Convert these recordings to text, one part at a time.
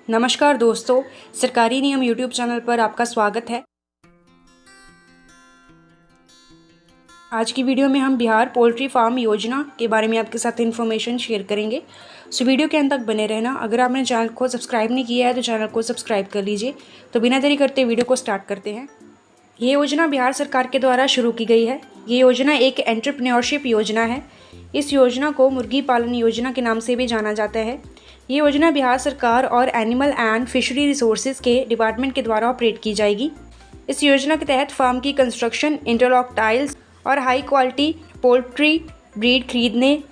नमस्कार दोस्तों, सरकारी नियम यूट्यूब चैनल पर आपका स्वागत है। आज की वीडियो में हम बिहार पोल्ट्री फार्म योजना के बारे में आपके साथ इन्फॉर्मेशन शेयर करेंगे। सो वीडियो के अंत तक बने रहना। अगर आपने चैनल को सब्सक्राइब नहीं किया है तो चैनल को सब्सक्राइब कर लीजिए। तो बिना देरी करते वीडियो को स्टार्ट करते हैं। ये योजना बिहार सरकार के द्वारा शुरू की गई है। ये योजना एक एंटरप्रेन्योरशिप योजना है। इस योजना को मुर्गी पालन योजना के नाम से भी जाना जाता है। ये योजना बिहार सरकार और एनिमल एंड फिशरी रिसोर्सेज के डिपार्टमेंट के द्वारा ऑपरेट की जाएगी। इस योजना के तहत फार्म की कंस्ट्रक्शन, इंटरलॉक टाइल्स और हाई क्वालिटी पोल्ट्री ब्रीड खरीदने,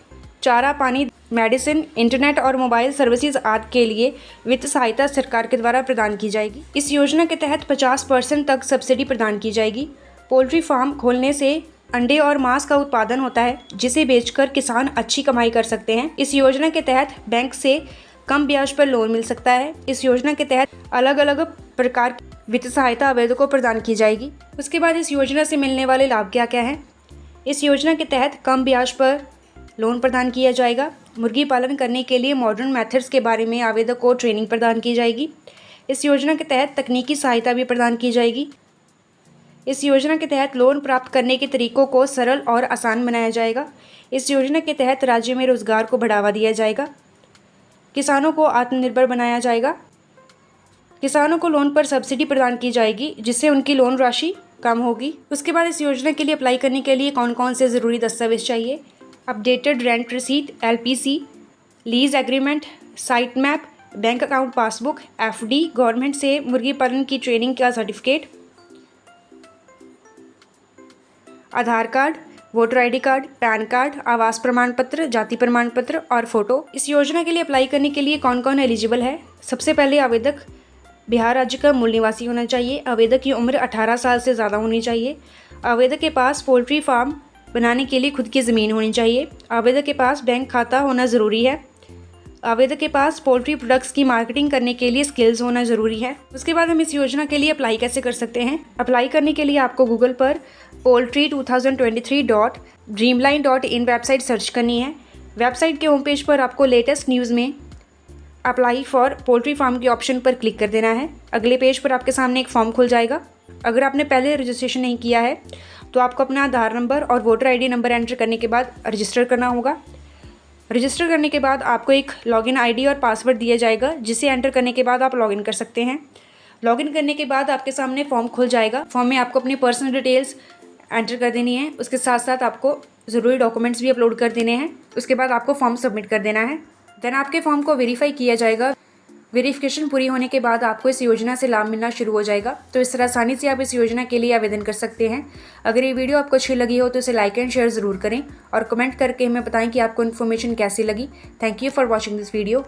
चारा पानी, मेडिसिन, इंटरनेट और मोबाइल सर्विसेज आदि के लिए वित्त सहायता सरकार के द्वारा प्रदान की जाएगी। इस योजना के तहत 50% तक सब्सिडी प्रदान की जाएगी। पोल्ट्री फार्म खोलने से अंडे और मांस का उत्पादन होता है, जिसे बेचकर किसान अच्छी कमाई कर सकते हैं। इस योजना के तहत बैंक से कम ब्याज पर लोन मिल सकता है। इस योजना के तहत अलग अलग प्रकार की वित्त सहायता आवेदकों को प्रदान की जाएगी। उसके बाद इस योजना से मिलने वाले लाभ क्या क्या हैं? इस योजना के तहत कम ब्याज पर लोन प्रदान किया जाएगा। मुर्गी पालन करने के लिए मॉडर्न मेथड्स के बारे में आवेदक को ट्रेनिंग प्रदान की जाएगी। इस योजना के तहत तकनीकी सहायता भी प्रदान की जाएगी। इस योजना के तहत लोन प्राप्त करने के तरीकों को सरल और आसान बनाया जाएगा। इस योजना के तहत राज्य में रोजगार को बढ़ावा दिया जाएगा। किसानों को आत्मनिर्भर बनाया जाएगा। किसानों को लोन पर सब्सिडी प्रदान की जाएगी, जिससे उनकी लोन राशि कम होगी। उसके बाद इस योजना के लिए अप्लाई करने के लिए कौन कौन से ज़रूरी दस्तावेज चाहिए? Updated rent receipt, LPC, lease agreement, site map, bank account passbook, FD, government से मुर्गी पालन की ट्रेनिंग का certificate, Aadhaar card, voter ID card, PAN card, आवास प्रमाण पत्र, जाति प्रमाण पत्र और फोटो। इस योजना के लिए अप्लाई करने के लिए कौन कौन एलिजिबल है? सबसे पहले आवेदक बिहार राज्य का मूल निवासी होना चाहिए। आवेदक की उम्र 18 साल से ज़्यादा होनी चाहिए। आवेदक के पास पोल्ट्री फार्म बनाने के लिए खुद की ज़मीन होनी चाहिए। आवेदक के पास बैंक खाता होना ज़रूरी है। आवेदक के पास पोल्ट्री प्रोडक्ट्स की मार्केटिंग करने के लिए स्किल्स होना ज़रूरी है। उसके बाद हम इस योजना के लिए अप्लाई कैसे कर सकते हैं? अप्लाई करने के लिए आपको गूगल पर poultry2023.dreamline.in वेबसाइट सर्च करनी है। वेबसाइट के होम पेज पर आपको लेटेस्ट न्यूज़ में अप्लाई फॉर पोल्ट्री फार्म के ऑप्शन पर क्लिक कर देना है। अगले पेज पर आपके सामने एक फॉर्म खुल जाएगा। अगर आपने पहले रजिस्ट्रेशन नहीं किया है तो आपको अपना आधार नंबर और वोटर ID नंबर एंटर करने के बाद रजिस्टर करना होगा। रजिस्टर करने के बाद आपको एक लॉगिन ID और पासवर्ड दिया जाएगा, जिसे एंटर करने के बाद आप लॉगिन कर सकते हैं। लॉगिन करने के बाद आपके सामने फॉर्म खुल जाएगा। फॉर्म में आपको अपनी पर्सनल डिटेल्स एंटर कर देनी है। उसके साथ साथ आपको ज़रूरी डॉक्यूमेंट्स भी अपलोड कर देने हैं। उसके बाद आपको फॉर्म सबमिट कर देना है। देन आपके फॉर्म को वेरीफाई किया जाएगा। वेरिफिकेशन पूरी होने के बाद आपको इस योजना से लाभ मिलना शुरू हो जाएगा। तो इस तरह आसानी से आप इस योजना के लिए आवेदन कर सकते हैं। अगर ये वीडियो आपको अच्छी लगी हो तो इसे लाइक एंड शेयर ज़रूर करें और कमेंट करके हमें बताएं कि आपको इन्फॉर्मेशन कैसी लगी। Thank you for watching this video.